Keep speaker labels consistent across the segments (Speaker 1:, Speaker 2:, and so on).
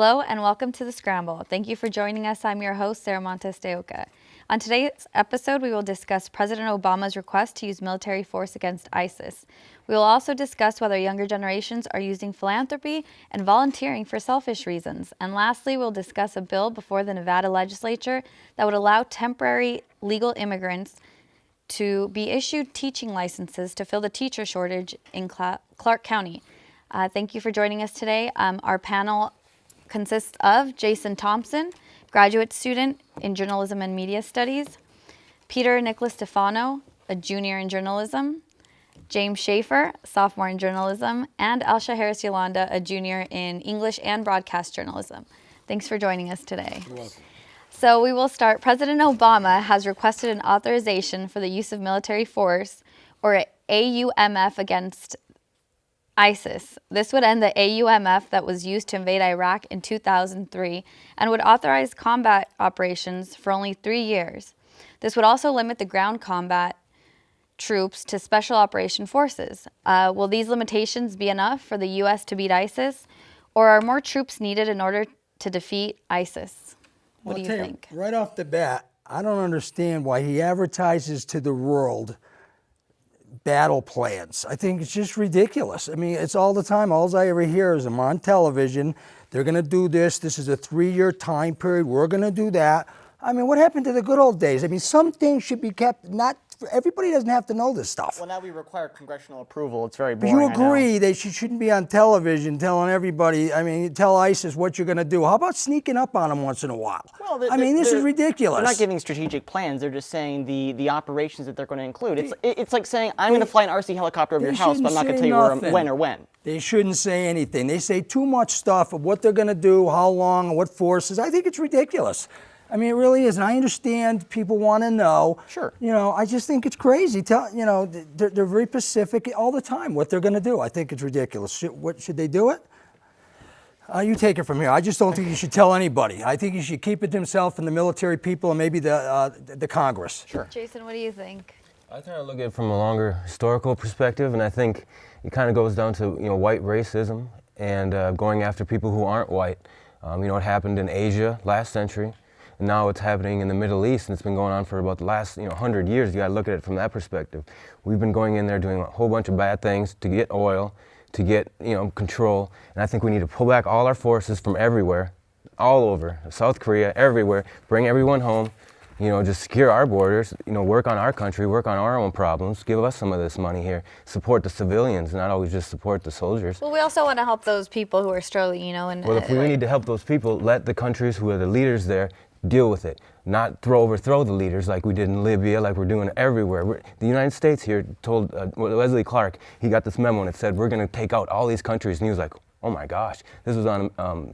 Speaker 1: Hello and welcome to the Scramble. Thank you for joining us. I'm your host, Sarah Montes de Oca. On today's episode, we will discuss President Obama's request to use military force against ISIS. We will also discuss whether younger generations are using philanthropy and volunteering for selfish reasons. And lastly, we'll discuss a bill before the Nevada legislature that would allow temporary legal immigrants to be issued teaching licenses to fill the teacher shortage in Clark County. Thank you for joining us today. Our panel consists of Jason Thompson, graduate student in journalism and media studies, Peter Nicholas Stefano, a junior in journalism, James Schaefer, sophomore in journalism, and Alsha Harris Yolanda, a junior in English and broadcast journalism. Thanks for joining us today.
Speaker 2: You're welcome.
Speaker 1: So we will start. President Obama has requested an authorization for the use of military force, or AUMF, against ISIS. This would end the AUMF that was used to invade Iraq in 2003 and would authorize combat operations for only 3 years. This would also limit the ground combat troops to special operation forces. Will these limitations be enough for the U.S. to beat ISIS, or are more troops needed in order to defeat ISIS? What do you think?
Speaker 2: Right off the bat, I don't understand why he advertises to the world battle plans. I think it's just ridiculous. I mean, it's all the time. All I ever hear is them on television. They're going to do this. This is a 3-year time period. We're going to do that. I mean, what happened to the good old days? I mean, some things should be kept, not, everybody doesn't have to know this stuff.
Speaker 3: Well, now we require congressional approval. It's very
Speaker 2: But
Speaker 3: boring.
Speaker 2: you agree that she shouldn't be on television telling everybody, I mean, tell ISIS what you're going to do. How about sneaking up on them once in a while?
Speaker 3: Well,
Speaker 2: this is ridiculous.
Speaker 3: They're not giving strategic plans. They're just saying the operations that they're going to include. It's like saying, I'm going to fly an RC helicopter over your house, but I'm not going to tell you when or when.
Speaker 2: They shouldn't say anything. They say too much stuff of what they're going to do, how long, and what forces. I think it's ridiculous. I mean, it really is, and I understand people want to know.
Speaker 3: Sure.
Speaker 2: You know, I just think it's crazy. They're very specific all the time what they're going to do. I think it's ridiculous. Should they do it? You take it from here. I just don't think you should tell anybody. I think you should keep it to himself and the military people and maybe the Congress.
Speaker 3: Sure.
Speaker 1: Jason, what do you think?
Speaker 4: I think I look at it from a longer historical perspective, and I think it kind of goes down to white racism and going after people who aren't white. It happened in Asia last century. And now it's happening in the Middle East, and it's been going on for about the last 100 years. You got to look at it from that perspective. We've been going in there doing a whole bunch of bad things to get oil, to get control, and I think we need to pull back all our forces from everywhere, all over, South Korea, everywhere, bring everyone home, just secure our borders, work on our country, work on our own problems, give us some of this money here, support the civilians, not always just support the soldiers.
Speaker 1: Well, we also want to help those people who are struggling,
Speaker 4: Well, if we need to help those people, let the countries who are the leaders there deal with it, not overthrow the leaders like we did in Libya, like we're doing everywhere. The United States here told Wesley Clark, he got this memo and it said, we're going to take out all these countries. And he was like, oh my gosh, this was on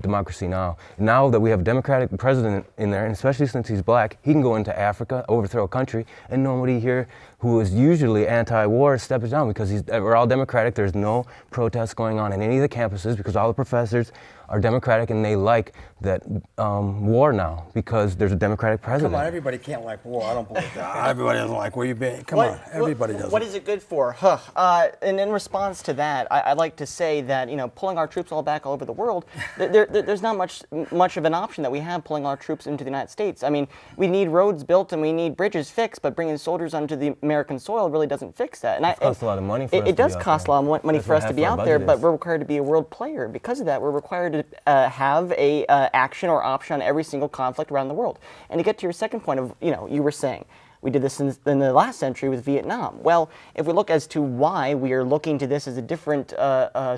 Speaker 4: Democracy Now! Now that we have a Democratic president in there, and especially since he's black, he can go into Africa, overthrow a country, and nobody here who is usually anti-war steps down because we're all Democratic. There's no protests going on in any of the campuses because all the professors are Democratic and they like that war now because there's a Democratic president.
Speaker 2: Come on, everybody can't like war. I don't believe that. Everybody doesn't like where you've been. Come on, everybody does.
Speaker 3: What is it good for? And in response to that, I'd like to say that pulling our troops all back all over the world, there's not much of an option that we have pulling our troops into the United States. I mean, we need roads built and we need bridges fixed, but bringing soldiers onto the American soil really doesn't fix that. And
Speaker 4: it costs a lot of money for us.
Speaker 3: It does cost a lot of money for us to be out there, but we're required to be a world player. Because of that, we're required to have a action or option on every single conflict around the world. And to get to your second point of, you were saying, we did this in the last century with Vietnam. Well, if we look as to why we are looking to this as a different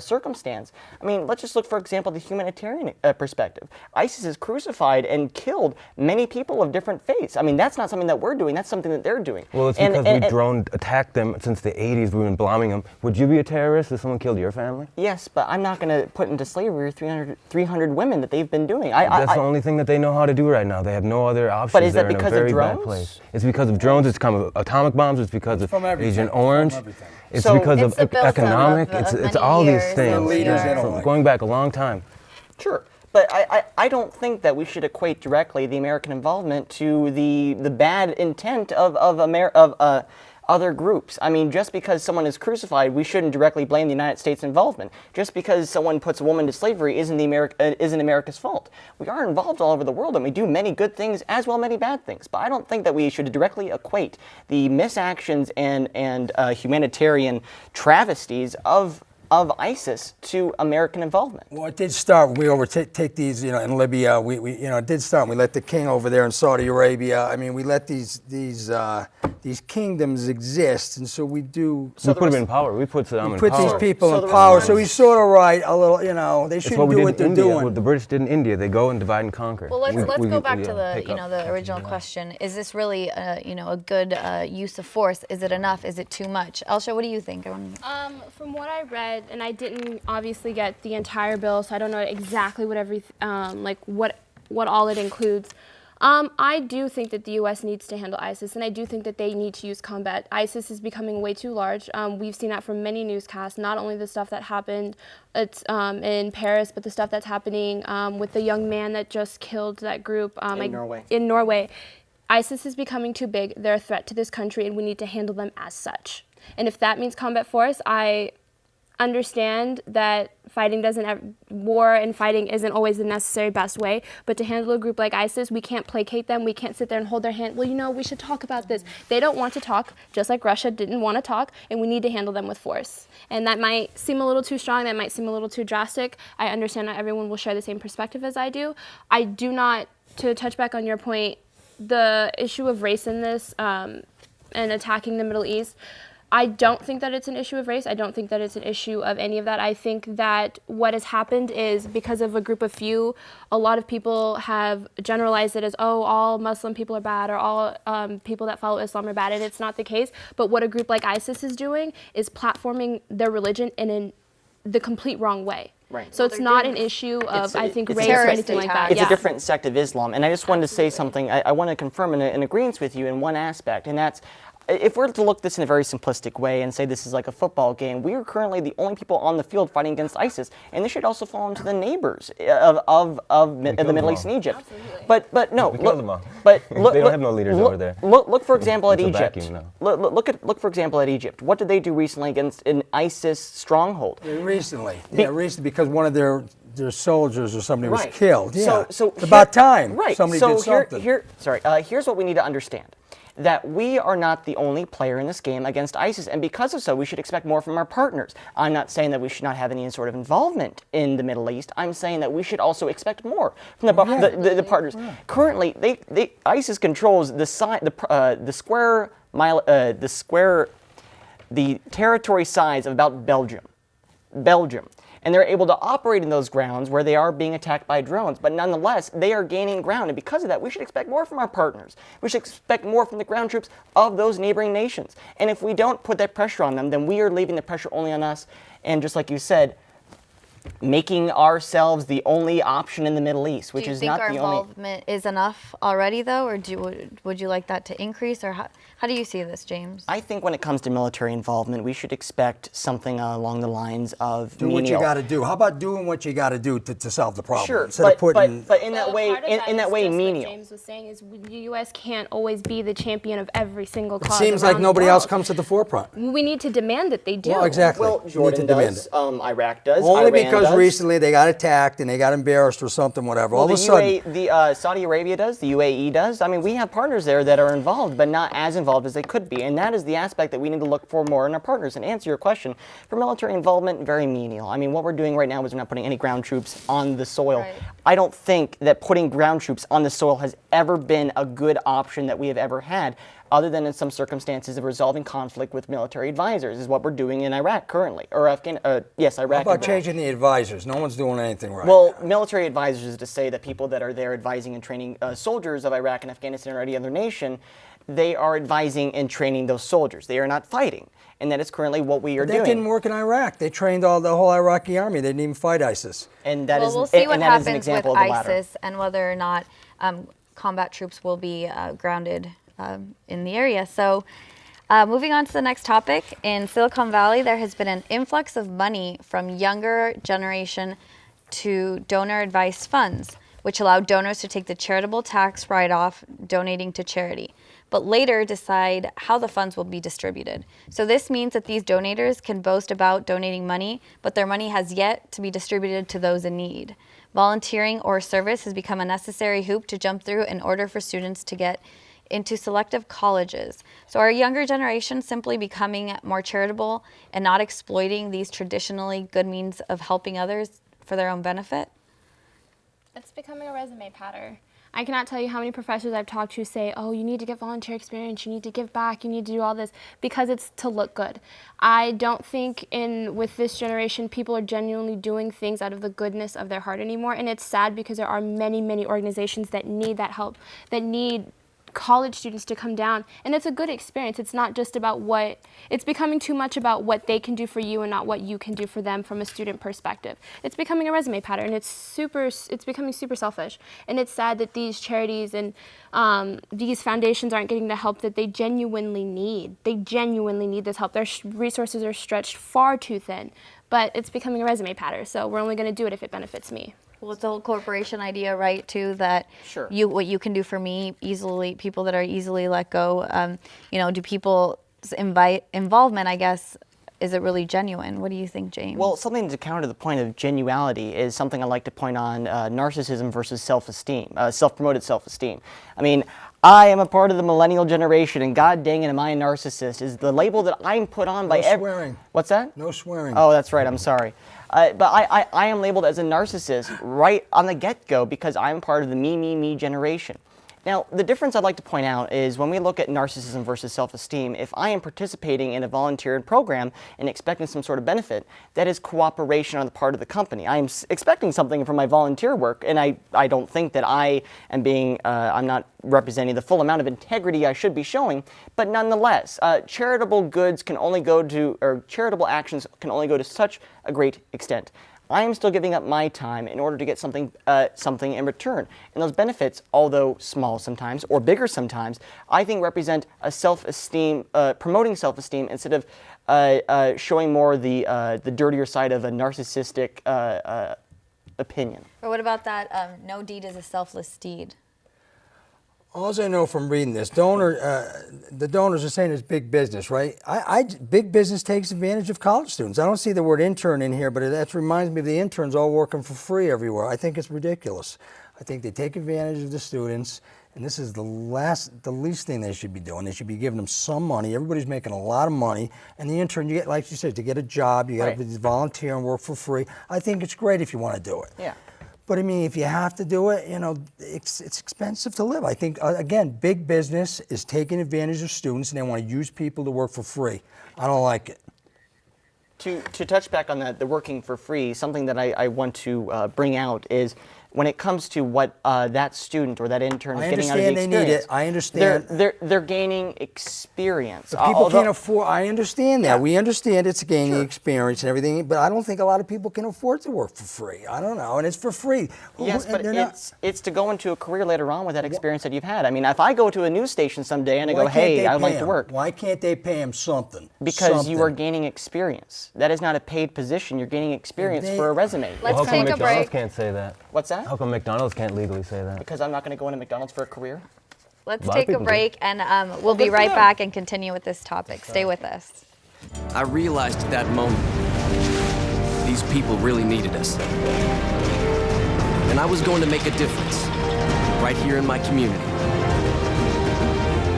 Speaker 3: circumstance, I mean, let's just look, for example, the humanitarian perspective. ISIS has crucified and killed many people of different faiths. I mean, that's not something that we're doing. That's something that they're doing.
Speaker 4: Well, it's because we've drone attacked them since the 80s. We've been bombing them. Would you be a terrorist if someone killed your family?
Speaker 3: Yes, but I'm not going to put into slavery 300 women that they've been doing.
Speaker 4: That's the only thing that they know how to do right now. They have no other options.
Speaker 3: But is that
Speaker 4: They're
Speaker 3: because
Speaker 4: in a very
Speaker 3: of drones?
Speaker 4: bad place. It's because of drones. It's because of atomic bombs. It's because of Agent Orange. It's
Speaker 3: So
Speaker 4: because
Speaker 1: It's
Speaker 4: of
Speaker 1: the buildup
Speaker 4: economic.
Speaker 1: of
Speaker 4: It's
Speaker 1: many
Speaker 4: all these
Speaker 1: years
Speaker 4: things.
Speaker 1: of leaders they
Speaker 2: don't like.
Speaker 4: Going back a long time.
Speaker 3: Sure. But I don't think that we should equate directly the American involvement to the bad intent of other groups. I mean, just because someone is crucified, we shouldn't directly blame the United States involvement. Just because someone puts a woman to slavery isn't America's fault. We are involved all over the world, and we do many good things as well many bad things. But I don't think that we should directly equate the misactions and humanitarian travesties of ISIS to American involvement.
Speaker 2: Well, it did start when we overtake these, in Libya. We it did start. We let the king over there in Saudi Arabia. I mean, we let these kingdoms exist, and so we do.
Speaker 4: So we put them in power. We put Saddam in
Speaker 2: put
Speaker 4: power.
Speaker 2: these people in power. So he's sort of right. A little, they shouldn't do what they're doing.
Speaker 4: What the British did in India. They go and divide and conquer.
Speaker 1: Well, let's go back to the original question. Is this really a good use of force? Is it enough? Is it too much? Elsha, what do you think?
Speaker 5: From what I read, and I didn't obviously get the entire bill, so I don't know exactly what all it includes. I do think that the U.S. needs to handle ISIS, and I do think that they need to use combat. ISIS is becoming way too large. We've seen that from many newscasts, not only the stuff that happened in Paris, but the stuff that's happening with the young man that just killed that group in Norway. ISIS is becoming too big. They're a threat to this country, and we need to handle them as such. And if that means combat force, I understand that war and fighting isn't always the necessary best way, but to handle a group like ISIS, we can't placate them. We can't sit there and hold their hand. Well, we should talk about this. They don't want to talk, just like Russia didn't want to talk, and we need to handle them with force. And that might seem a little too strong. That might seem a little too drastic. I understand not everyone will share the same perspective as I do. I do not, to touch back on your point, the issue of race in this and attacking the Middle East, I don't think that it's an issue of race. I don't think that it's an issue of any of that. I think that what has happened is because of a group of few, a lot of people have generalized it as, all Muslim people are bad, or all people that follow Islam are bad, and it's not the case. But what a group like ISIS is doing is platforming their religion in the complete wrong way.
Speaker 3: Right.
Speaker 5: So it's not an issue of, I think, race or
Speaker 1: terrorist
Speaker 5: anything like
Speaker 1: attack.
Speaker 5: that.
Speaker 3: It's a different sect of Islam. And I just wanted to say something. I want to confirm in agreement with you in one aspect, and that's, if we're to look this in a very simplistic way and say this is like a football game, we are currently the only people on the field fighting against ISIS, and this should also fall into the neighbors of the Middle East and Egypt.
Speaker 5: Absolutely.
Speaker 3: But no,
Speaker 4: We killed them all.
Speaker 3: but
Speaker 4: They don't have no leaders over there.
Speaker 3: Look for example at
Speaker 4: It's a
Speaker 3: Egypt.
Speaker 4: vacuum now.
Speaker 3: Look for example at Egypt. What did they do recently against an ISIS stronghold?
Speaker 2: Recently, because one of their soldiers or somebody was
Speaker 3: Right.
Speaker 2: killed. Yeah,
Speaker 3: So
Speaker 2: it's about time somebody
Speaker 3: so
Speaker 2: did something.
Speaker 3: Here's what we need to understand. That we are not the only player in this game against ISIS, and because of so, we should expect more from our partners. I'm not saying that we should not have any sort of involvement in the Middle East. I'm saying that we should also expect more from the partners. Yeah. Currently, ISIS controls the territory size of about Belgium. And they're able to operate in those grounds where they are being attacked by drones. But nonetheless, they are gaining ground. And because of that, we should expect more from our partners. We should expect more from the ground troops of those neighboring nations. And if we don't put that pressure on them, then we are leaving the pressure only on us. And just like you said, making ourselves the only option in the Middle East, which is not the only.
Speaker 1: Do you think our involvement is enough already, though, or would you like that to increase, or how do you see this, James?
Speaker 3: I think when it comes to military involvement, we should expect something along the lines of
Speaker 2: do what you got to do. How about doing what you got to do to solve the problem?
Speaker 3: Sure,
Speaker 2: Instead
Speaker 3: but
Speaker 2: of
Speaker 3: but in that way, menial.
Speaker 5: What James was saying is the U.S. can't always be the champion of every single
Speaker 2: It
Speaker 5: cause.
Speaker 2: seems like nobody else comes to the forefront.
Speaker 5: We need to demand that they do.
Speaker 2: Well, exactly.
Speaker 3: Well,
Speaker 2: You need
Speaker 3: Jordan
Speaker 2: to demand
Speaker 3: does.
Speaker 2: it.
Speaker 3: Iraq does.
Speaker 2: Only
Speaker 3: Iran
Speaker 2: because
Speaker 3: does.
Speaker 2: recently they got attacked and they got embarrassed or something, whatever.
Speaker 3: Well,
Speaker 2: All of a sudden,
Speaker 3: Saudi Arabia does, the UAE does. I mean, we have partners there that are involved, but not as involved as they could be. And that is the aspect that we need to look for more in our partners. And answer your question, for military involvement, very menial. I mean, what we're doing right now is we're not putting any ground troops on the soil.
Speaker 1: Right.
Speaker 3: I don't think that putting ground troops on the soil has ever been a good option that we have ever had, other than in some circumstances of resolving conflict with military advisors, is what we're doing in Iraq currently, or Iraq.
Speaker 2: how about changing the advisors? No one's doing anything right.
Speaker 3: Well, military advisors is to say that people that are there advising and training soldiers of Iraq and Afghanistan or any other nation, they are advising and training those soldiers. They are not fighting. And that is currently what we are doing.
Speaker 2: That didn't work in Iraq. They trained the whole Iraqi army. They didn't even fight ISIS.
Speaker 3: And that is
Speaker 1: we'll see what
Speaker 3: and that is an
Speaker 1: happens
Speaker 3: example
Speaker 1: with
Speaker 3: of the latter.
Speaker 1: ISIS and whether or not combat troops will be grounded in the area. So moving on to the next topic, in Silicon Valley, there has been an influx of money from younger generation to donor advised funds, which allowed donors to take the charitable tax write-off donating to charity, but later decide how the funds will be distributed. So this means that these donators can boast about donating money, but their money has yet to be distributed to those in need. Volunteering or service has become a necessary hoop to jump through in order for students to get into selective colleges. So our younger generation simply becoming more charitable and not exploiting these traditionally good means of helping others for their own benefit?
Speaker 5: It's becoming a resume pattern. I cannot tell you how many professors I've talked to say, oh, you need to get volunteer experience, you need to give back, you need to do all this, because it's to look good. I don't think with this generation, people are genuinely doing things out of the goodness of their heart anymore, and it's sad because there are many, many organizations that need that help, that need college students to come down, and it's a good experience. It's not just about it's becoming too much about what they can do for you and not what you can do for them from a student perspective. It's becoming a resume pattern. It's becoming super selfish, and it's sad that these charities and these foundations aren't getting the help that they genuinely need. They genuinely need this help. Their resources are stretched far too thin, but it's becoming a resume pattern, so we're only going to do it if it benefits me.
Speaker 1: Well, it's the whole corporation idea, right, too, that
Speaker 3: Sure.
Speaker 1: what you can do for me easily, people that are easily let go, do people's involvement, I guess, is it really genuine? What do you think, James?
Speaker 3: Well, something to counter the point of genuality is something I like to point on narcissism versus self-esteem, self-promoted self-esteem. I mean, I am a part of the millennial generation, and god dang it, am I a narcissist, is the label that I'm put on by every...
Speaker 2: swearing.
Speaker 3: What's that?
Speaker 2: No swearing.
Speaker 3: Oh, that's right, I'm sorry. But I am labeled as a narcissist right on the get-go because I'm part of the me generation. Now, the difference I'd like to point out is when we look at narcissism versus self-esteem, if I am participating in a volunteer program and expecting some sort of benefit, that is cooperation on the part of the company. I am expecting something from my volunteer work, and I don't think that I am I'm not representing the full amount of integrity I should be showing, but nonetheless, charitable goods can only go to, or charitable actions can only go to such a great extent. I am still giving up my time in order to get something in return. And those benefits, although small sometimes or bigger sometimes, I think represent a self-esteem, promoting self-esteem instead of showing more the dirtier side of a narcissistic opinion.
Speaker 1: Or what about that, no deed is a selfless deed?
Speaker 2: All I know from reading this, the donors are saying it's big business, right? Big business takes advantage of college students. I don't see the word intern in here, but that reminds me of the interns all working for free everywhere. I think it's ridiculous. I think they take advantage of the students, and this is the least thing they should be doing. They should be giving them some money. Everybody's making a lot of money, and the intern, you get, like you said, to get a job, you got to volunteer and work for free. I think it's great if you want to do it.
Speaker 3: Yeah.
Speaker 2: But I mean, if you have to do it, it's expensive to live. I think, again, big business is taking advantage of students, and they want to use people to work for free. I don't like it.
Speaker 3: To touch back on that, the working for free, something that I want to bring out is when it comes to what that student or that intern is getting out of the experience.
Speaker 2: I understand they need it. I understand.
Speaker 3: They're gaining experience.
Speaker 2: But people can't afford. I understand that. Yeah. We understand it's gaining experience and everything, but I don't think a lot of people can afford to work for free. I don't know, and it's for free.
Speaker 3: Yes, but it's to go into a career later on with that experience that you've had. I mean, if I go to a news station someday and I go, hey, I'd like to work.
Speaker 2: Why can't they pay them something?
Speaker 3: Because you are gaining experience. That is not a paid position. You're gaining experience for a resume.
Speaker 1: Let's take a break.
Speaker 4: McDonald's can't say that.
Speaker 3: What's that?
Speaker 4: How come McDonald's can't legally say that?
Speaker 3: Because I'm not going to go into McDonald's for a career.
Speaker 1: Let's take a break, and we'll be right back and continue with this topic. Stay with us.
Speaker 6: I realized at that moment, these people really needed us. And I was going to make a difference, right here in my community.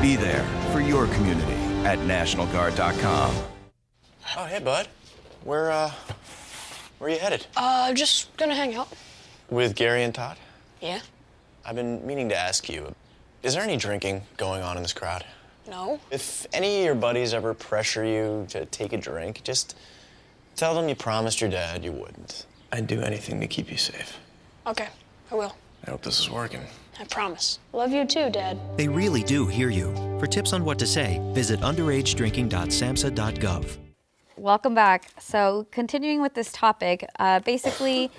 Speaker 7: Be there for your community at NationalGuard.com.
Speaker 8: Oh, hey, bud. Where are you headed?
Speaker 9: Just gonna hang out.
Speaker 8: With Gary and Todd?
Speaker 9: Yeah?
Speaker 8: I've been meaning to ask you, is there any drinking going on in this crowd?
Speaker 9: No.
Speaker 8: If any of your buddies ever pressure you to take a drink, just tell them you promised your dad you wouldn't. I'd do anything to keep you safe.
Speaker 9: Okay, I will.
Speaker 8: I hope this is working.
Speaker 9: I promise. Love you too, Dad.
Speaker 10: They really do hear you. For tips on what to say, visit underagedrinking.samhsa.gov.
Speaker 1: Welcome back. So continuing with this topic, basically,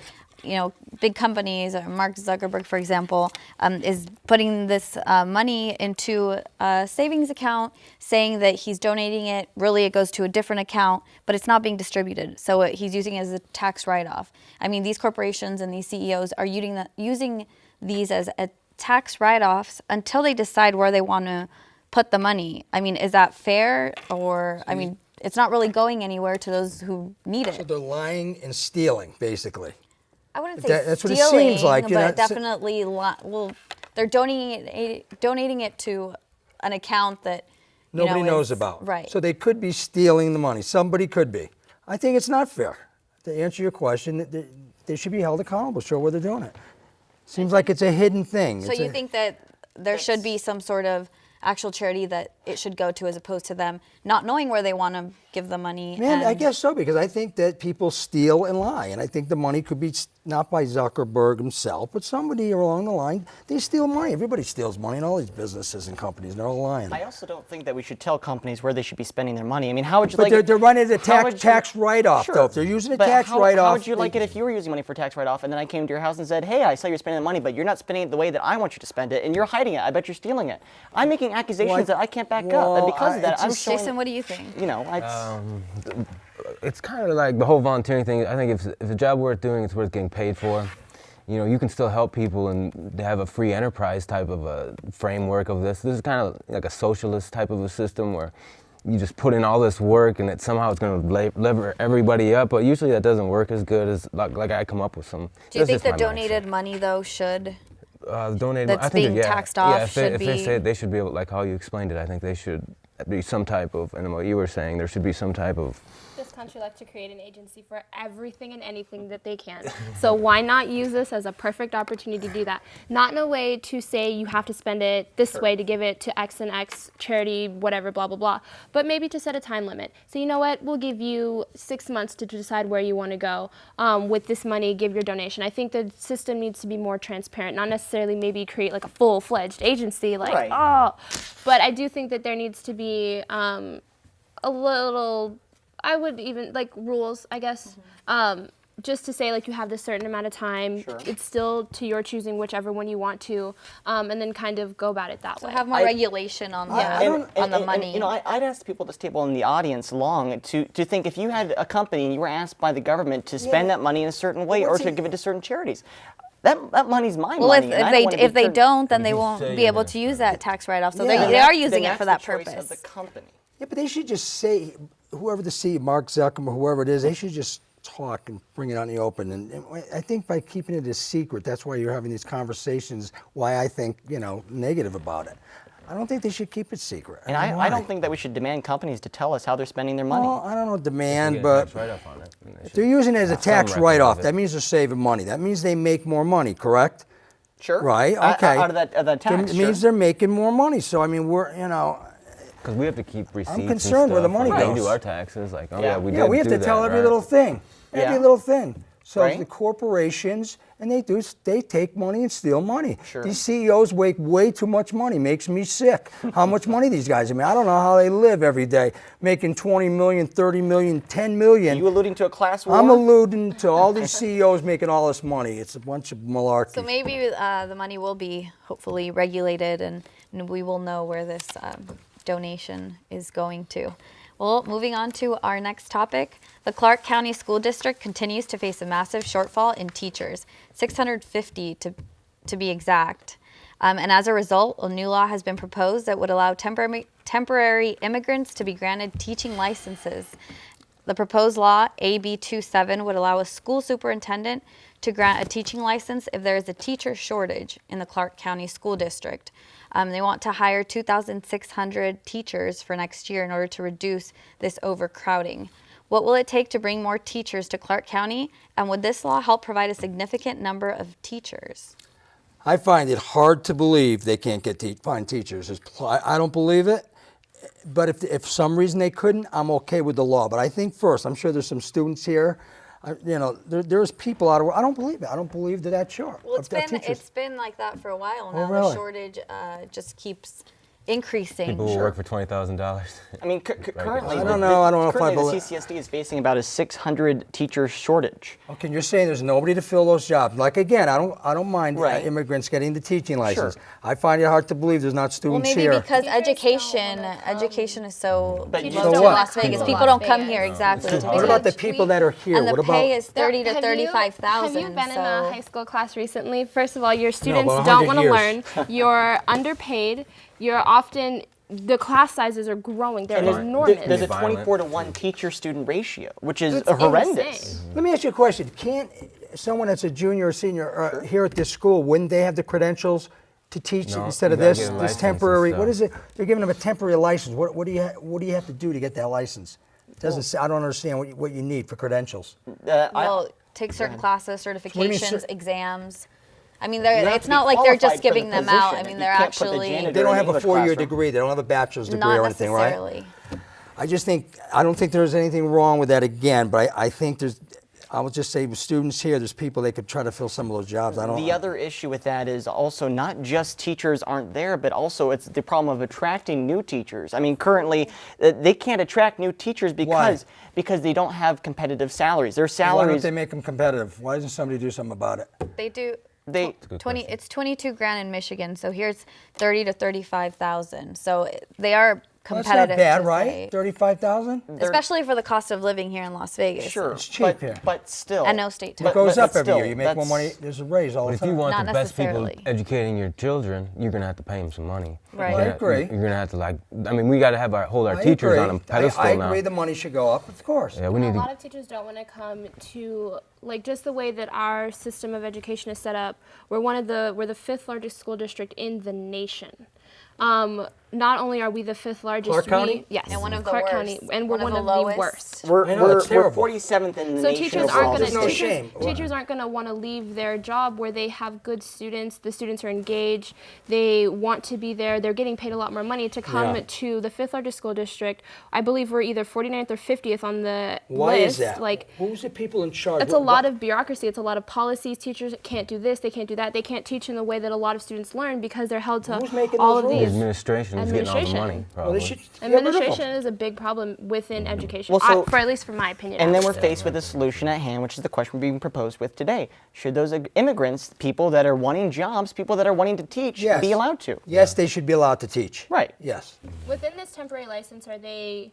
Speaker 1: big companies, Mark Zuckerberg, for example, is putting this money into a savings account, saying that he's donating it. Really, it goes to a different account, but it's not being distributed. So he's using it as a tax write-off. I mean, these corporations and these CEOs are using these as a tax write-offs until they decide where they want to put the money. I mean, is that fair? Or, I mean, it's not really going anywhere to those who need
Speaker 2: So
Speaker 1: it.
Speaker 2: they're lying and stealing, basically.
Speaker 1: I wouldn't say
Speaker 2: That's what it
Speaker 1: stealing,
Speaker 2: seems like, you know,
Speaker 1: but definitely, well, they're donating it to an account that
Speaker 2: Nobody knows
Speaker 1: is-
Speaker 2: about.
Speaker 1: Right.
Speaker 2: So they could be stealing the money. Somebody could be. I think it's not fair. To answer your question, they should be held accountable, show where they're doing it. Seems like it's a hidden thing.
Speaker 1: So you think that there should be some sort of actual charity that it should go to, as opposed to them not knowing where they want to give the money?
Speaker 2: Man, I
Speaker 1: and-
Speaker 2: guess so, because I think that people steal and lie, and I think the money could be not by Zuckerberg himself, but somebody along the line. They steal money. Everybody steals money in all these businesses and companies. They're all lying.
Speaker 3: I also don't think that we should tell companies where they should be spending their money. I mean, how would you
Speaker 2: But
Speaker 3: like
Speaker 2: they're running a
Speaker 3: how would you-
Speaker 2: tax write-off,
Speaker 3: Sure.
Speaker 2: though. If they're using a
Speaker 3: But
Speaker 2: tax
Speaker 3: how
Speaker 2: write-off,
Speaker 3: would you like it if you were using money for tax write-off and then I came to your house and said, hey, I saw you're spending the money, but you're not spending it the way that I want you to spend it, and you're hiding it. I bet you're stealing it. I'm making accusations that I can't back up, and
Speaker 2: well,
Speaker 3: because of that,
Speaker 2: it's
Speaker 3: I'm
Speaker 2: just-
Speaker 3: showing.
Speaker 1: Jason, what do you think?
Speaker 3: You know, it's,
Speaker 4: It's kind of like the whole volunteering thing. I think if a job worth doing, it's worth getting paid for. You know, you can still help people and have a free enterprise type of a framework of this. This is kind of like a socialist type of a system where you just put in all this work and that somehow it's going to lever everybody up. But usually that doesn't work as good as like I come up with some.
Speaker 1: Do you
Speaker 4: that's
Speaker 1: think
Speaker 4: just
Speaker 1: the
Speaker 4: my
Speaker 1: donated
Speaker 4: mindset.
Speaker 1: money, though, should?
Speaker 4: Donated,
Speaker 1: that's
Speaker 4: I think
Speaker 1: being
Speaker 4: yeah,
Speaker 1: taxed off
Speaker 4: yeah,
Speaker 1: should
Speaker 4: if they
Speaker 1: be-
Speaker 4: say they should be able, like how you explained it, I think they should be some type of, and what you were saying, there should be some type of.
Speaker 5: This country likes to create an agency for everything and anything that they can. So why not use this as a perfect opportunity to do that? Not in a way to say you have to spend it this way to give it to X and X charity, whatever, blah, blah, blah. But maybe to set a time limit. So you know what? We'll give you 6 months to decide where you want to go. With this money, give your donation. I think the system needs to be more transparent, not necessarily maybe create like a full-fledged agency, like,
Speaker 3: Right.
Speaker 5: oh. But I do think that there needs to be a little, I would even, like, rules, I guess, just to say, like, you have this certain amount of time.
Speaker 3: Sure.
Speaker 5: It's still to your choosing whichever one you want to, and then kind of go about it that
Speaker 1: So
Speaker 5: way.
Speaker 1: have more regulation on
Speaker 3: And,
Speaker 1: the money.
Speaker 3: you know, I'd ask people at this table in the audience long to think if you had a company and you were asked by the government to spend that money in a certain way or to give it to certain charities, that money's my
Speaker 1: Well,
Speaker 3: money. and I don't wanna be
Speaker 1: if they
Speaker 3: turned-
Speaker 1: don't, then they
Speaker 4: you
Speaker 1: won't
Speaker 4: say
Speaker 1: be
Speaker 4: you're
Speaker 1: able
Speaker 4: gonna
Speaker 1: to use
Speaker 4: spend
Speaker 1: that tax write-off. So
Speaker 2: Yeah.
Speaker 1: they are
Speaker 3: Then
Speaker 1: using it
Speaker 3: that's
Speaker 1: for
Speaker 3: the
Speaker 1: that
Speaker 3: choice
Speaker 1: purpose.
Speaker 3: of the company.
Speaker 2: Yeah, but they should just say, whoever the CEO, Mark Zuckerberg, whoever it is, they should just talk and bring it out in the open. And I think by keeping it a secret, that's why you're having these conversations, why I think, negative about it. I don't think they should keep it secret.
Speaker 3: And I don't think that we should demand companies to tell us how they're spending their money.
Speaker 2: Well, I don't know, demand,
Speaker 4: Get a
Speaker 2: but
Speaker 4: tax write-off on it, and they
Speaker 2: if
Speaker 4: should
Speaker 2: they're using it as a
Speaker 4: have some
Speaker 2: tax
Speaker 4: record
Speaker 2: write-off,
Speaker 4: of it.
Speaker 2: that means they're saving money. That means they make more money, correct?
Speaker 3: Sure.
Speaker 2: Right, okay.
Speaker 3: Out of that tax,
Speaker 2: It means they're making more money. So, I mean,
Speaker 4: Because we have to keep receipts. and
Speaker 2: concerned where the
Speaker 4: stuff,
Speaker 2: money
Speaker 4: like, We
Speaker 2: goes.
Speaker 4: do our taxes, like, oh
Speaker 3: Yeah.
Speaker 4: yeah, we
Speaker 2: yeah,
Speaker 4: did
Speaker 2: we have
Speaker 4: do
Speaker 2: to tell
Speaker 4: that,
Speaker 2: every
Speaker 4: right?
Speaker 2: little thing. Every
Speaker 3: Yeah.
Speaker 2: little thing. So
Speaker 3: Right.
Speaker 2: the corporations, and they take money and steal money.
Speaker 3: Sure.
Speaker 2: These CEOs make way too much money. Makes me sick. How much money these guys? I mean, I don't know how they live every day, making 20 million, 30 million, 10 million.
Speaker 3: Are you alluding to a class war?
Speaker 2: I'm alluding to all these CEOs making all this money. It's a bunch of malarkey.
Speaker 1: So maybe the money will be hopefully regulated, and we will know where this donation is going to. Well, moving on to our next topic, the Clark County School District continues to face a massive shortfall in teachers, 650 to be exact. And as a result, a new law has been proposed that would allow temporary immigrants to be granted teaching licenses. The proposed law, AB 27, would allow a school superintendent to grant a teaching license if there is a teacher shortage in the Clark County School District. They want to hire 2,600 teachers for next year in order to reduce this overcrowding. What will it take to bring more teachers to Clark County? And would this law help provide a significant number of teachers?
Speaker 2: I find it hard to believe they can't find teachers. I don't believe it. But if some reason they couldn't, I'm okay with the law. But I think first, I'm sure there's some students here. There's people out of. I don't believe it. I don't believe that's sure.
Speaker 1: Well, it's been like that for a while now.
Speaker 2: Oh, really?
Speaker 1: The shortage just keeps increasing.
Speaker 4: People will work for $20,000.
Speaker 3: I mean, currently,
Speaker 2: I don't know if I
Speaker 3: currently the
Speaker 2: believe.
Speaker 3: CCSD is facing about a 600 teacher shortage.
Speaker 2: Okay, you're saying there's nobody to fill those jobs. Like again, I don't mind
Speaker 3: Right.
Speaker 2: immigrants getting the teaching license.
Speaker 3: Sure.
Speaker 2: I find it hard to believe there's not
Speaker 1: Well,
Speaker 2: students
Speaker 1: maybe
Speaker 2: here.
Speaker 1: because
Speaker 5: Teachers
Speaker 1: education is so
Speaker 3: But
Speaker 1: low
Speaker 3: you
Speaker 1: to
Speaker 3: know
Speaker 2: what?
Speaker 1: Las Vegas.
Speaker 5: People
Speaker 1: People
Speaker 5: don't
Speaker 1: don't come
Speaker 5: Vegas.
Speaker 1: here exactly. to
Speaker 2: What about the
Speaker 1: teach.
Speaker 2: people that are here?
Speaker 1: And the
Speaker 2: what about?
Speaker 1: pay is 30 to
Speaker 5: Have you-
Speaker 1: 35,000.
Speaker 5: Have you been in
Speaker 1: so-
Speaker 5: a high school class recently? First of all, your students
Speaker 2: but
Speaker 5: don't
Speaker 2: 100
Speaker 5: want to
Speaker 2: years.
Speaker 5: learn. You're underpaid. You're often the class sizes are growing. They're
Speaker 3: And
Speaker 5: enormous.
Speaker 3: there's a
Speaker 4: Violent.
Speaker 3: 24-to-1 teacher-student ratio, which is
Speaker 5: It's
Speaker 3: horrendous.
Speaker 5: insane.
Speaker 2: Let me ask you a question. Can't someone that's a junior or senior here at this school, wouldn't they have the credentials to teach
Speaker 4: No,
Speaker 2: instead
Speaker 4: you
Speaker 2: of
Speaker 4: gotta
Speaker 2: this
Speaker 4: get a license and
Speaker 2: temporary? What
Speaker 4: stuff.
Speaker 2: is it? They're giving them a temporary license. What do you have to do to get that license? It doesn't say, I don't understand what you need for credentials.
Speaker 1: Well, take certain classes,
Speaker 2: do you mean,
Speaker 1: certifications, exams. I mean,
Speaker 3: You have
Speaker 1: it's
Speaker 3: to
Speaker 1: not
Speaker 3: be
Speaker 1: like they're
Speaker 3: qualified
Speaker 1: just
Speaker 3: for the
Speaker 1: giving them out. I
Speaker 3: position.
Speaker 1: mean,
Speaker 3: You
Speaker 1: they're
Speaker 3: can't put the
Speaker 1: actually
Speaker 3: janitor
Speaker 2: They don't
Speaker 3: in
Speaker 2: have a
Speaker 3: English
Speaker 2: four-year
Speaker 3: classroom.
Speaker 2: degree. They don't have a bachelor's degree
Speaker 1: not
Speaker 2: or anything, right?
Speaker 1: necessarily.
Speaker 2: I don't think there's anything wrong with that again, but I think I would just say with students here, there's people they could try to fill some of those jobs.
Speaker 3: The other issue with that is also not just teachers aren't there, but also it's the problem of attracting new teachers. I mean, currently they can't attract new teachers because they don't have competitive salaries. Their
Speaker 2: Why
Speaker 3: salaries.
Speaker 2: don't they make them competitive? Why doesn't somebody do something about it?
Speaker 1: They do.
Speaker 3: They
Speaker 1: 20. It's 22 grand in Michigan. So here's 30 to 35,000. So they are
Speaker 2: Well, that's
Speaker 1: competitive.
Speaker 2: not bad,
Speaker 1: to
Speaker 2: right?
Speaker 1: say.
Speaker 2: 35,000?
Speaker 1: Especially for the cost of living here in Las Vegas.
Speaker 3: Sure,
Speaker 2: It's cheap here.
Speaker 3: but still.
Speaker 1: And no state
Speaker 2: It
Speaker 1: tax.
Speaker 2: goes up every
Speaker 3: still,
Speaker 2: year. You make more
Speaker 3: that's-
Speaker 2: money. There's a raise all
Speaker 4: But
Speaker 2: the
Speaker 4: if you
Speaker 2: time.
Speaker 4: want
Speaker 1: Not
Speaker 4: the best people
Speaker 1: necessarily.
Speaker 4: educating your children, you're gonna have to pay them some money.
Speaker 1: Right.
Speaker 4: You're
Speaker 2: I
Speaker 4: gonna-
Speaker 2: agree.
Speaker 4: You're gonna have to I mean, we gotta have hold our
Speaker 2: I
Speaker 4: teachers
Speaker 2: agree.
Speaker 4: on a pedestal
Speaker 2: I
Speaker 4: now.
Speaker 2: agree the money should go up, of course.
Speaker 4: Yeah, we
Speaker 5: And
Speaker 4: need
Speaker 5: a
Speaker 4: to.
Speaker 5: lot of teachers don't want to come to just the way that our system of education is set up. We're the fifth largest school district in the nation. Not only are we the fifth largest,
Speaker 2: Clark County?
Speaker 5: yes,
Speaker 1: And one of the
Speaker 5: Clark
Speaker 1: worst.
Speaker 5: County, and we're one of the
Speaker 1: lowest.
Speaker 5: worst.
Speaker 3: We're,
Speaker 2: I know,
Speaker 3: we're,
Speaker 2: it's
Speaker 3: we're
Speaker 2: terrible.
Speaker 3: 47th in the
Speaker 5: So
Speaker 3: nation
Speaker 5: teachers
Speaker 3: overall.
Speaker 5: aren't
Speaker 2: There's
Speaker 5: going
Speaker 2: no
Speaker 5: to
Speaker 2: shame.
Speaker 5: teachers aren't going to want to leave their job where they have good students. The students are engaged. They want to be there. They're getting paid a lot more money to come
Speaker 2: Yeah.
Speaker 5: to the fifth largest school district. I believe we're either 49th or 50th on the
Speaker 2: Why
Speaker 5: list.
Speaker 2: is that?
Speaker 5: Like
Speaker 2: Who's the people in charge?
Speaker 5: it's a lot of bureaucracy. It's a lot of policies. Teachers can't do this. They can't do that. They can't teach in the way that a lot of students learn because they're held to
Speaker 2: Who's making
Speaker 5: all
Speaker 2: those
Speaker 5: of
Speaker 2: rules?
Speaker 4: The
Speaker 5: these.
Speaker 4: administration is getting all the money.
Speaker 5: Administration.
Speaker 2: Well, they
Speaker 4: Probably.
Speaker 2: should get rid of them.
Speaker 5: Administration is a big problem within education,
Speaker 3: Well, so-
Speaker 5: for at least from my opinion.
Speaker 3: And then we're
Speaker 5: honestly.
Speaker 3: faced with a solution at hand, which is the question being proposed with today. Should those immigrants, people that are wanting jobs, people that are wanting to teach,
Speaker 2: Yes.
Speaker 3: be allowed to?
Speaker 2: Yes, they should be allowed to teach.
Speaker 3: Right.
Speaker 2: Yes.
Speaker 5: Within this temporary license, are they?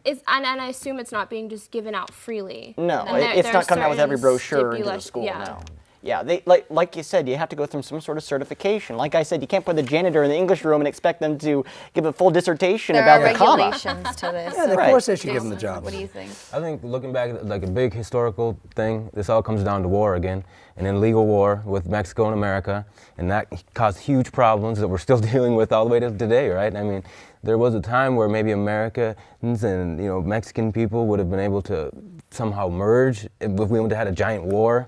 Speaker 5: And I assume it's not being just given out freely.
Speaker 3: No,
Speaker 5: And there-
Speaker 3: it's
Speaker 5: there
Speaker 3: not
Speaker 5: are
Speaker 3: coming out with every
Speaker 5: certain
Speaker 3: brochure into the
Speaker 5: stipula-
Speaker 3: school.
Speaker 5: yeah.
Speaker 3: No. Yeah, they like you said, you have to go through some sort of certification. Like I said, you can't put the janitor in the English room and expect them to give a full dissertation
Speaker 1: There
Speaker 3: about
Speaker 1: are
Speaker 3: the comma.
Speaker 1: regulations to this.
Speaker 2: Yeah, of
Speaker 3: Right.
Speaker 2: course they should give them the
Speaker 1: Jason,
Speaker 2: jobs.
Speaker 1: What do you think?
Speaker 4: I think looking back at a big historical thing, this all comes down to war again, an illegal war with Mexico and America, and that caused huge problems that we're still dealing with all the way to today, right? I mean, there was a time where maybe Americans and Mexican people would have been able to somehow merge if we would have had a giant war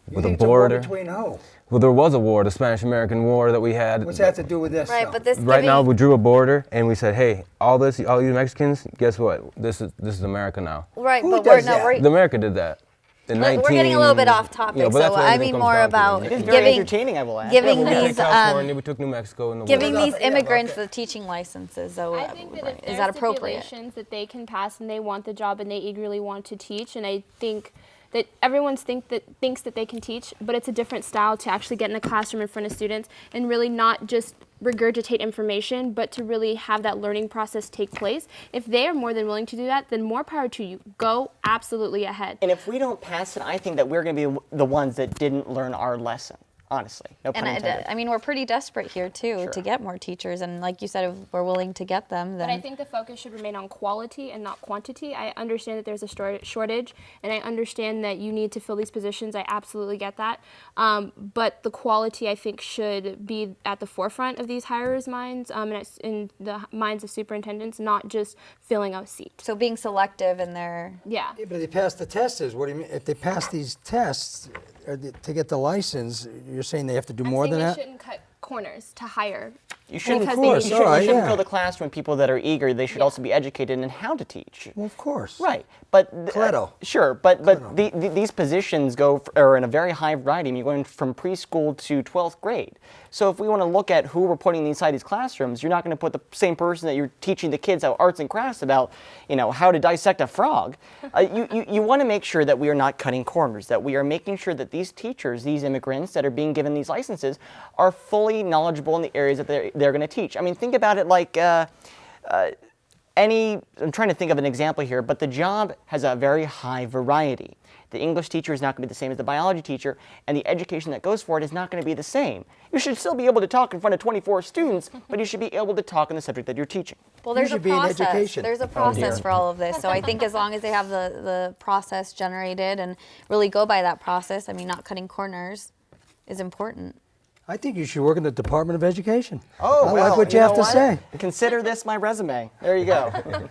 Speaker 4: with a
Speaker 2: It's a war
Speaker 4: border.
Speaker 2: between who?
Speaker 4: Well, there was a war, the Spanish-American War that we had.
Speaker 2: What's that to do with this?
Speaker 1: Right,
Speaker 2: though?
Speaker 1: but this
Speaker 4: Right now,
Speaker 1: giving-
Speaker 4: we drew a border and we said, "Hey, all you Mexicans, guess what? This is America now."
Speaker 1: right,
Speaker 2: Who
Speaker 1: but
Speaker 2: does that?
Speaker 4: America did that. In
Speaker 1: We're getting a little bit off
Speaker 4: 19
Speaker 1: topic,
Speaker 4: but that's
Speaker 1: so
Speaker 4: what
Speaker 1: I
Speaker 4: everything
Speaker 1: mean
Speaker 4: comes
Speaker 1: more
Speaker 4: down to.
Speaker 1: about
Speaker 3: It is very
Speaker 1: giving
Speaker 3: entertaining, I will add.
Speaker 1: giving
Speaker 4: We took
Speaker 1: these
Speaker 4: California, we took New Mexico, and the
Speaker 1: giving
Speaker 4: war.
Speaker 1: these
Speaker 2: Yeah,
Speaker 1: immigrants
Speaker 2: okay.
Speaker 1: the teaching licenses. So
Speaker 5: I think that if
Speaker 1: is
Speaker 5: there
Speaker 1: that
Speaker 5: are
Speaker 1: appropriate?
Speaker 5: stipulations that they can pass and they want the job and they eagerly want to teach, and I think that everyone thinks that they can teach, but it's a different style to actually get in a classroom in front of students and really not just regurgitate information, but to really have that learning process take place. If they are more than willing to do that, then more power to you. Go absolutely ahead.
Speaker 3: And if we don't pass it, I think that we're going to be the ones that didn't learn our lesson. Honestly, no pun
Speaker 1: And
Speaker 3: intended.
Speaker 1: I mean, we're pretty desperate here too
Speaker 3: Sure.
Speaker 1: to get more teachers, and like you said, if we're willing to get them, then
Speaker 5: But I think the focus should remain on quality and not quantity. I understand that there's a shortage, and I understand that you need to fill these positions. I absolutely get that. But the quality, I think, should be at the forefront of these hirers' minds and in the minds of superintendents, not just filling a seat.
Speaker 1: so being selective in their
Speaker 5: Yeah.
Speaker 2: Yeah, but if they pass the tests, what do you mean? If they pass these tests to get the license, you're saying they have to do more than
Speaker 5: I'm saying
Speaker 2: that?
Speaker 5: they shouldn't cut corners to hire
Speaker 3: You shouldn't,
Speaker 1: Because
Speaker 2: Of course,
Speaker 3: you
Speaker 2: all
Speaker 3: shouldn't,
Speaker 2: right,
Speaker 3: you shouldn't
Speaker 2: yeah.
Speaker 3: fill the classroom with people that are eager. They should also be educated in how to teach.
Speaker 2: Well, of course.
Speaker 3: Right, but
Speaker 2: Credo.
Speaker 3: sure, but these positions are in a very high variety. I mean, you're going from preschool to 12th grade. So if we want to look at who we're putting inside these classrooms, you're not going to put the same person that you're teaching the kids how arts and crafts about, how to dissect a frog. You want to make sure that we are not cutting corners, that we are making sure that these teachers, these immigrants that are being given these licenses, are fully knowledgeable in the areas that they're going to teach. I mean, think about it like I'm trying to think of an example here, but the job has a very high variety. The English teacher is not going to be the same as the biology teacher, and the education that goes for it is not going to be the same. You should still be able to talk in front of 24 students, but you should be able to talk on the subject that you're teaching.
Speaker 1: Well, there's a
Speaker 2: should be in
Speaker 1: process.
Speaker 2: education.
Speaker 1: There's a process for all of this. So I think as long as they have the process generated and really go by that process, I mean, not cutting corners is important.
Speaker 2: I think you should work in the Department of Education.
Speaker 3: Oh,
Speaker 2: I
Speaker 3: well,
Speaker 2: like what you have
Speaker 3: know
Speaker 2: to
Speaker 3: what?
Speaker 2: say.
Speaker 3: Consider this my resume. There you go.
Speaker 1: Do you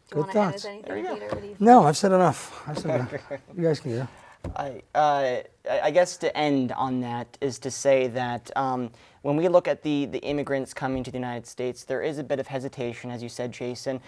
Speaker 2: Good
Speaker 1: want to add
Speaker 2: thoughts.
Speaker 1: anything, Peter? What do you think?
Speaker 2: No, I've said enough. You guys can go.
Speaker 3: I guess to end on that is to say that when we look at the immigrants coming to the United States, there is a bit of hesitation, as you said, Jason,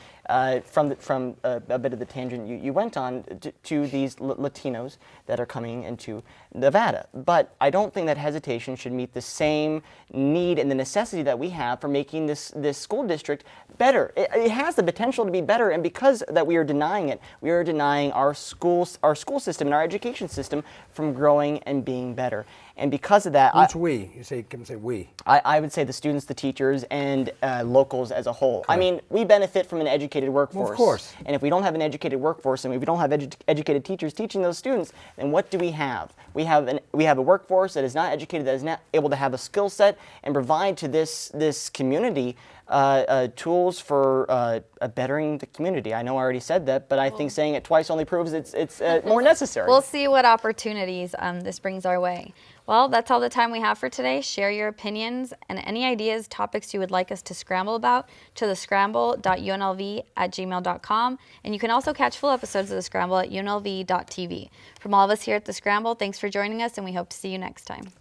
Speaker 3: from a bit of the tangent you went on to these Latinos that are coming into Nevada. But I don't think that hesitation should meet the same need and the necessity that we have for making this school district better. It has the potential to be better, and because that we are denying it, we are denying our school system and our education system from growing and being better. And because of that,
Speaker 2: Who's we? You can say we.
Speaker 3: I would say the students, the teachers, and locals as a whole. I mean, we benefit from an educated workforce.
Speaker 2: Well, of course.
Speaker 3: And if we don't have an educated workforce, and if we don't have educated teachers teaching those students, then what do we have? We have a workforce that is not educated, that is not able to have a skill set and provide to this community tools for bettering the community. I know I already said that, but I think saying it twice only proves it's more necessary.
Speaker 1: We'll see what opportunities this brings our way. Well, that's all the time we have for today. Share your opinions and any ideas, topics you would like us to scramble about to thescramble.unlv@gmail.com. And you can also catch full episodes of The Scramble at unlv.tv. From all of us here at The Scramble, thanks for joining us, and we hope to see you next time.